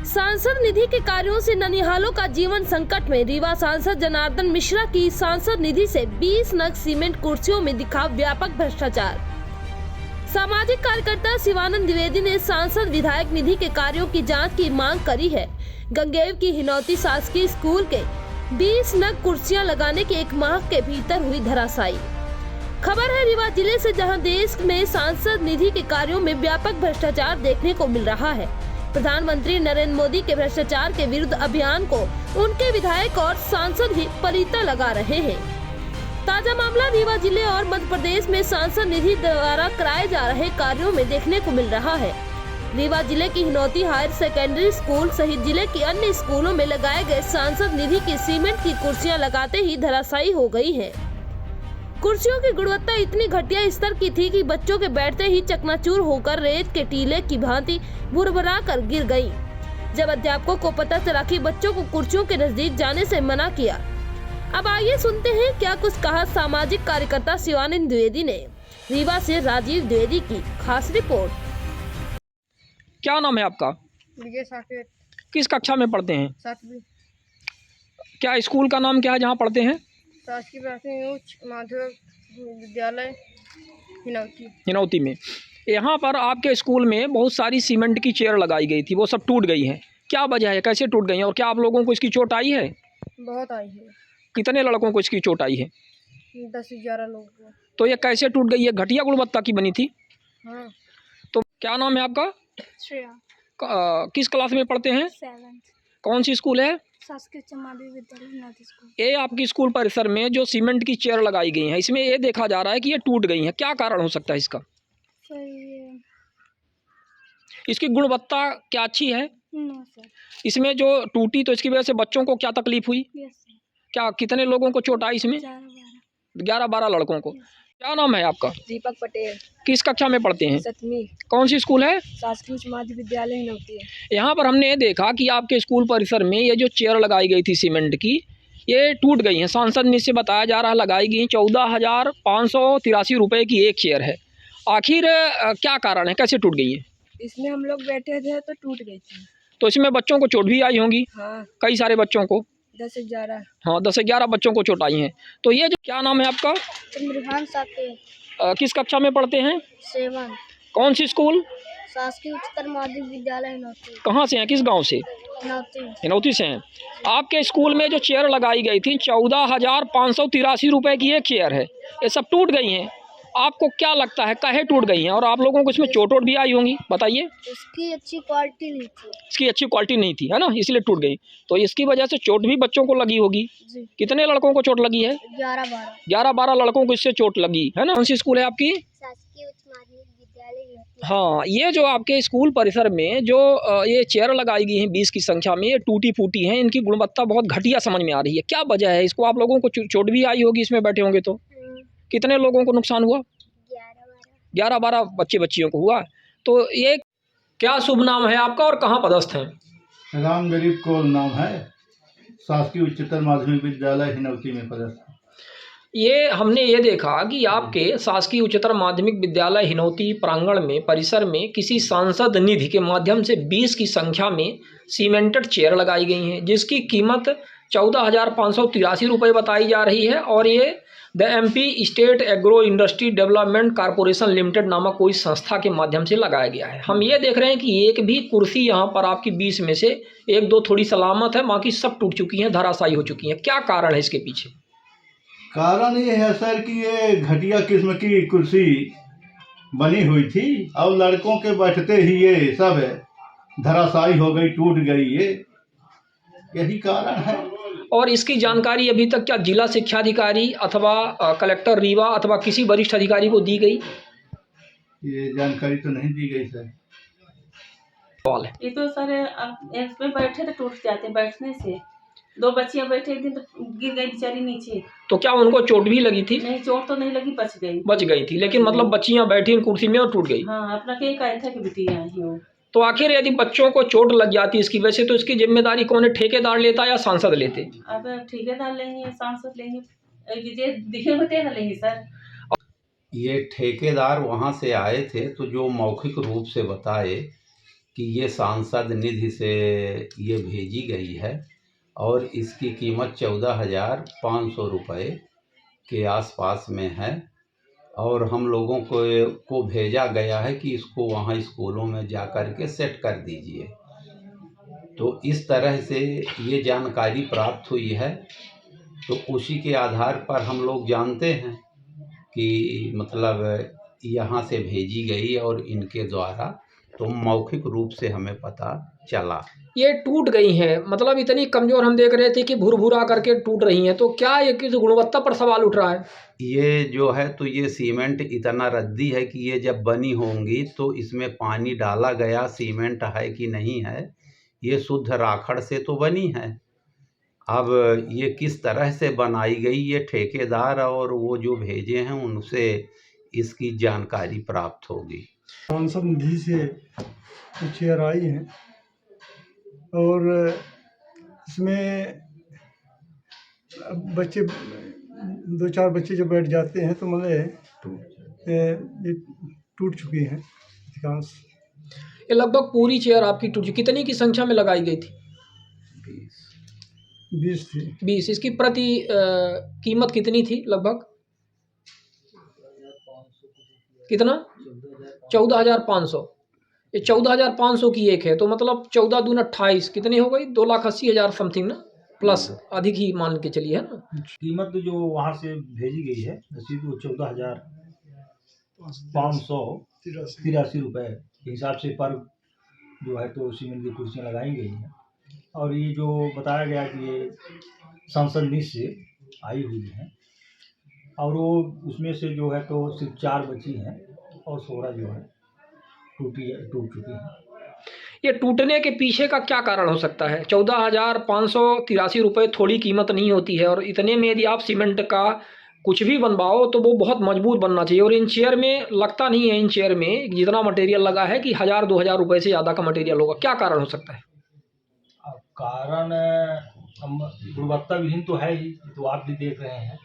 सांसद निधि के कार्यों से ननिहालों का जीवन संकट में। रीवा सांसद जनार्दन मिश्रा की सांसद निधि से 20 नग सीमेंट कुर्सियों में दिखा व्यापक भ्रष्टाचार। सामाजिक कार्यकर्ता शिवानंद द्विवेदी ने सांसद विधायक निधि के कार्यों की जांच की मांग करी है। गंगेव की हिनौती शासकीय स्कूल के 20 नग कुर्सियां लगाने के एक माह के भीतर हुई धराशायी। खबर है रीवा जिले से, जहां देश में सांसद निधि के कार्यों में व्यापक भ्रष्टाचार देखने को मिल रहा है। प्रधानमंत्री नरेंद्र मोदी के भ्रष्टाचार के विरुद्ध अभियान को उनके विधायक और सांसद ही पलीता लगा रहे हैं। ताजा मामला रीवा जिले और मध्य प्रदेश में सांसद निधि द्वारा कराए जा रहे कार्यों में देखने को मिल रहा है। रीवा जिले की हिनौती हायर सेकेंडरी स्कूल सहित जिले के अन्य स्कूलों में लगाए गए सांसद निधि की सीमेंट की कुर्सियां लगाते ही धराशायी हो गई है। कुर्सियों की गुणवत्ता इतनी घटिया स्तर की थी कि बच्चों के बैठते ही चकनाचूर होकर रेत के टीले की भांति भुरभुरा कर गिर गयी। जब अध्यापकों को पता चला कि बच्चों को कुर्सियों के नजदीक जाने से मना किया। अब आइए सुनते हैं क्या कुछ कहा सामाजिक कार्यकर्ता शिवानंद द्विवेदी ने। रीवा से राजीव द्विवेदी की खास रिपोर्ट। क्या नाम है आपका? विजय साकेत। किस कक्षा में पढ़ते हैं? 7वीं। क्या स्कूल का नाम क्या है जहाँ पढ़ते हैं? शासकीय प्राथमिक उच्च माध्यमिक विद्यालय हिनौती में। यहाँ पर आपके स्कूल में बहुत सारी सीमेंट की चेयर लगाई गई थी, वो सब टूट गई हैं। क्या वजह है, कैसे टूट गई हैं और क्या आप लोगों को इसकी चोट आई है? बहुत आई है। कितने लड़कों को इसकी चोट आई है? 10-11 लोगों को। तो ये कैसे टूट गई है? घटिया गुणवत्ता की बनी थी। हाँ। तो क्या नाम है आपका? श्रेया। किस क्लास में पढ़ते हैं? 7th। कौन सी स्कूल है? शासकीय उच्च माध्यमिक विद्यालय हिनौती स्कूल। ये आपकी स्कूल परिसर में जो सीमेंट की चेयर लगाई गई हैं, इसमें ये देखा जा रहा है कि ये टूट गई हैं। क्या कारण हो सकता है इसका? सही है। इसकी गुणवत्ता क्या अच्छी है? No sir. इसमें जो टूटी तो इसकी वजह से बच्चों को क्या तकलीफ हुई? Yes sir. क्या कितने लोगों को चोट आई इसमें? 11-12 लड़कों को। क्या नाम है आपका? दीपक पटेल। किस कक्षा में पढ़ते हैं? 7वीं। कौन सी स्कूल है? शासकीय उच्च माध्यमिक विद्यालय हिनौती है। यहाँ पर हमने देखा कि आपके स्कूल परिसर में ये जो चेयर लगाई गई थी सीमेंट की, ये टूट गई हैं। सांसद ने से बताया जा रहा है लगाई गई 14,583 रुपये की एक चेयर है। आखिर क्या कारण है, कैसे टूट गई है? इसमें हम लोग बैठे थे तो टूट गई थी। तो इसमें बच्चों को चोट भी आई होंगी? हाँ। कई सारे बच्चों को। 10-11। हाँ, 10-11 बच्चों को चोट आई हैं। तो ये जो, क्या नाम है आपका? चंद्रभान साकेत। किस कक्षा में पढ़ते हैं? 7th। कौन सी स्कूल? शासकीय उच्चतर माध्यमिक विद्यालय हिनौती। कहाँ से हैं, किस गांव से? हिनौती से हैं। आपके स्कूल में जो चेयर लगाई गई थी 14,583 रुपये की एक चेयर है, ये सब टूट गई हैं। आपको क्या लगता है काहे टूट गई हैं और आप लोगों को इसमें चोट भी आई होंगी, बताइए। इसकी अच्छी क्वालिटी नहीं थी। इसकी अच्छी क्वालिटी नहीं थी, है ना, इसलिए टूट गई। तो इसकी वजह से चोट भी बच्चों को लगी होगी। कितने लड़कों को चोट लगी है? 11-12 लड़कों को इससे चोट लगी है ना। कौन सी स्कूल है आपकी? शासकीय उच्च माध्यमिक विद्यालय। हाँ, ये जो आपके स्कूल परिसर में जो ये चेयर लगाई गई हैं 20 की संख्या में, ये टूटी फूटी हैं, इनकी गुणवत्ता बहुत घटिया समझ में आ रही है। क्या वजह है? इसको आप लोगों को चोट भी आई होगी इसमें बैठे होंगे तो। कितने लोगों को नुकसान हुआ? 11-12 बच्चे बच्चियों को हुआ। तो ये क्या शुभ नाम है आपका और कहाँ पदस्थ हैं? राम गरीब कौल नाम है, शासकीय उच्चतर माध्यमिक विद्यालय हिनौती में पदस्थ। ये हमने ये देखा कि आपके शासकीय उच्चतर माध्यमिक विद्यालय हिनौती प्रांगण में परिसर में किसी सांसद निधि के माध्यम से 20 की संख्या में सीमेंटेड चेयर लगाई गई हैं, जिसकी कीमत 14,583 रुपये बताई जा रही है। और ये the MP state agro industry development corporation limited नामक कोई संस्था के माध्यम से लगाया गया है। हम ये देख रहे हैं कि एक भी कुर्सी यहाँ पर आपकी 20 में से 1-2 थोड़ी सलामत है, बाकी सब टूट चुकी हैं, धराशायी हो चुकी हैं। क्या कारण है इसके पीछे? कारण ये है सर कि ये घटिया किस्म की कुर्सी बनी हुई थी और लड़कों के बैठते ही ये सब धराशायी हो गई, टूट गई। ये यही कारण है। और इसकी जानकारी अभी तक क्या जिला शिक्षा अधिकारी अथवा कलेक्टर रीवा अथवा किसी वरिष्ठ अधिकारी को दी गई? ये जानकारी तो नहीं दी गई सर। सवाल है। ये तो सर इसमें बैठे तो टूट जाते, बैठने से 2 बच्चियां बैठे, एक दिन तो गिर गई बेचारी नीचे। तो क्या उनको चोट भी लगी थी? नहीं, चोट तो नहीं लगी, बच गई थी, लेकिन मतलब बच्चियां बैठी कुर्सी में और टूट गई। हाँ, अपना के कहा था कि बेटी आई हो। तो आखिर यदि बच्चों को चोट लग जाती इसकी वजह से, तो इसकी जिम्मेदारी कौन है? ठेकेदार लेता या सांसद लेते? अब ठेकेदार लेंगे, सांसद लेंगे, दिखे होते ना लेंगे सर। ये ठेकेदार वहाँ से आए थे तो जो मौखिक रूप से बताए कि ये सांसद निधि से ये भेजी गई है और इसकी कीमत 14,500 रुपये के आसपास में है और हम लोगों को भेजा गया है कि इसको वहाँ स्कूलों में जा कर के सेट कर दीजिए। तो इस तरह से ये जानकारी प्राप्त हुई है, तो उसी के आधार पर हम लोग जानते हैं कि मतलब यहाँ से भेजी गई और इनके द्वारा तो मौखिक रूप से हमें पता चला। ये टूट गई हैं, मतलब इतनी कमज़ोर हम देख रहे थे कि भुरभुरा करके टूट रही हैं, तो क्या ये किस गुणवत्ता पर सवाल उठ रहा है? ये जो है तो ये सीमेंट इतना रद्दी है कि ये जब बनी होंगी तो इसमें पानी डाला गया सीमेंट है कि नहीं है, ये शुद्ध राखड़ से तो बनी है। अब ये किस तरह से बनाई गई, ये ठेकेदार और वो जो भेजे हैं उनसे इसकी जानकारी प्राप्त होगी। सांसद निधि से चेयर आई हैं और इसमें बच्चे 2-4 बच्चे जब बैठ जाते हैं तो मतलब ये टूट चुकी हैं अधिकांश। ये लगभग पूरी चेयर आपकी टूटी, कितनी की संख्या में लगाई गई थी? 20 थी। 20। इसकी प्रति कीमत कितनी थी लगभग? कितना? 14,500। ये 14,500 की एक है, तो मतलब 14 दूना 28, कितनी हो गई? 2,80,000 समथिंग ना, प्लस अधिक ही मान के चलिए, है ना। कीमत जो वहाँ से भेजी गई है रसीद वो 14,583 रुपये के हिसाब से पर जो है तो सीमेंट की कुर्सियाँ लगाई गई हैं। और ये जो बताया गया कि ये सांसद निधि से आई हुई हैं और वो उसमें से जो है तो सिर्फ 4 बची हैं और 16 जो है टूट चुकी हैं। ये टूटने के पीछे का क्या कारण हो सकता है? 14,583 रुपये थोड़ी कीमत नहीं होती है, और इतने में यदि आप सीमेंट का कुछ भी बनवाओ तो वो बहुत मजबूत बनना चाहिए। और इन चेयर में लगता नहीं है, इन चेयर में जितना मटेरियल लगा है कि 1,000-2,000 रुपये से ज़्यादा का मटेरियल होगा। क्या कारण हो सकता है? अब कारण गुणवत्ता विहीन तो है ही, तो आप भी देख रहे हैं,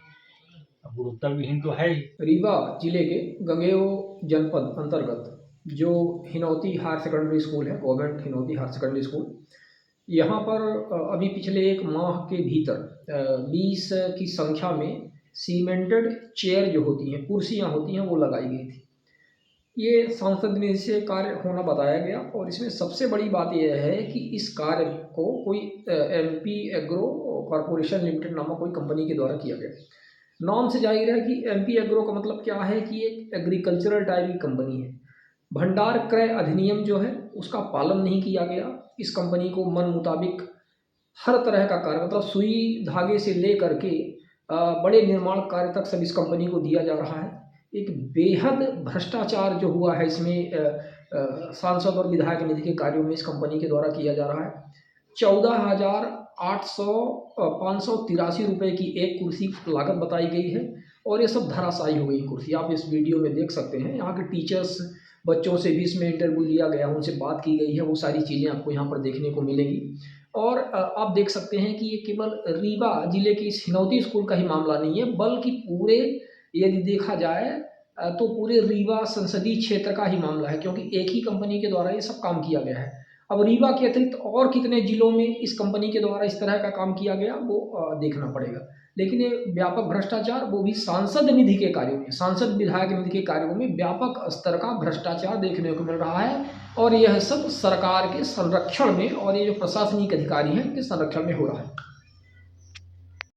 गुणवत्ता विहीन तो है ही। रीवा जिले के गंगेओ जनपद अंतर्गत जो हिनौती हायर सेकेंडरी स्कूल है, government Hinauti higher secondary school, यहाँ पर अभी पिछले 1 माह के भीतर 20 की संख्या में सीमेंटेड चेयर जो होती हैं, कुर्सियाँ होती हैं, वो लगाई गई थी। ये सांसद निधि से कार्य होना बताया गया, और इसमें सबसे बड़ी बात यह है कि इस कार्य को कोई MP एग्रो कॉरपोरेशन लिमिटेड नामक कोई कंपनी के द्वारा किया गया। नाम से जाहिर है कि MP एग्रो का मतलब क्या है कि एक एग्रीकल्चरल टाइप की कंपनी है। भंडार क्रय अधिनियम जो है उसका पालन नहीं किया गया। इस कंपनी को मन मुताबिक हर तरह का कार्य, मतलब सुई धागे से ले करके बड़े निर्माण कार्य तक सब इस कंपनी को दिया जा रहा है। एक बेहद भ्रष्टाचार जो हुआ है इसमें सांसद और विधायक निधि के कार्यों में इस कंपनी के द्वारा किया जा रहा है। 14,583 रुपये की एक कुर्सी लागत बताई गई है, और ये सब धराशायी हो गई कुर्सी। आप इस वीडियो में देख सकते हैं। यहाँ के टीचर्स, बच्चों से भी इसमें इंटरव्यू लिया गया, उनसे बात की गई है, वो सारी चीज़ें आपको यहाँ पर देखने को मिलेंगी। और आप देख सकते हैं कि ये केवल रीवा जिले की इस हिनौती स्कूल का ही मामला नहीं है, बल्कि पूरे यदि देखा जाए तो पूरे रीवा संसदीय क्षेत्र का ही मामला है, क्योंकि एक ही कंपनी के द्वारा ये सब काम किया गया है। अब रीवा के अतिरिक्त और कितने जिलों में इस कंपनी के द्वारा इस तरह का काम किया गया वो देखना पड़ेगा। लेकिन ये व्यापक भ्रष्टाचार, वो भी सांसद निधि के कार्यों में, सांसद विधायक निधि के कार्यों में व्यापक स्तर का भ्रष्टाचार देखने को मिल रहा है। और यह सब सरकार के संरक्षण में और ये जो प्रशासनिक अधिकारी हैं उनके संरक्षण में हो रहा है।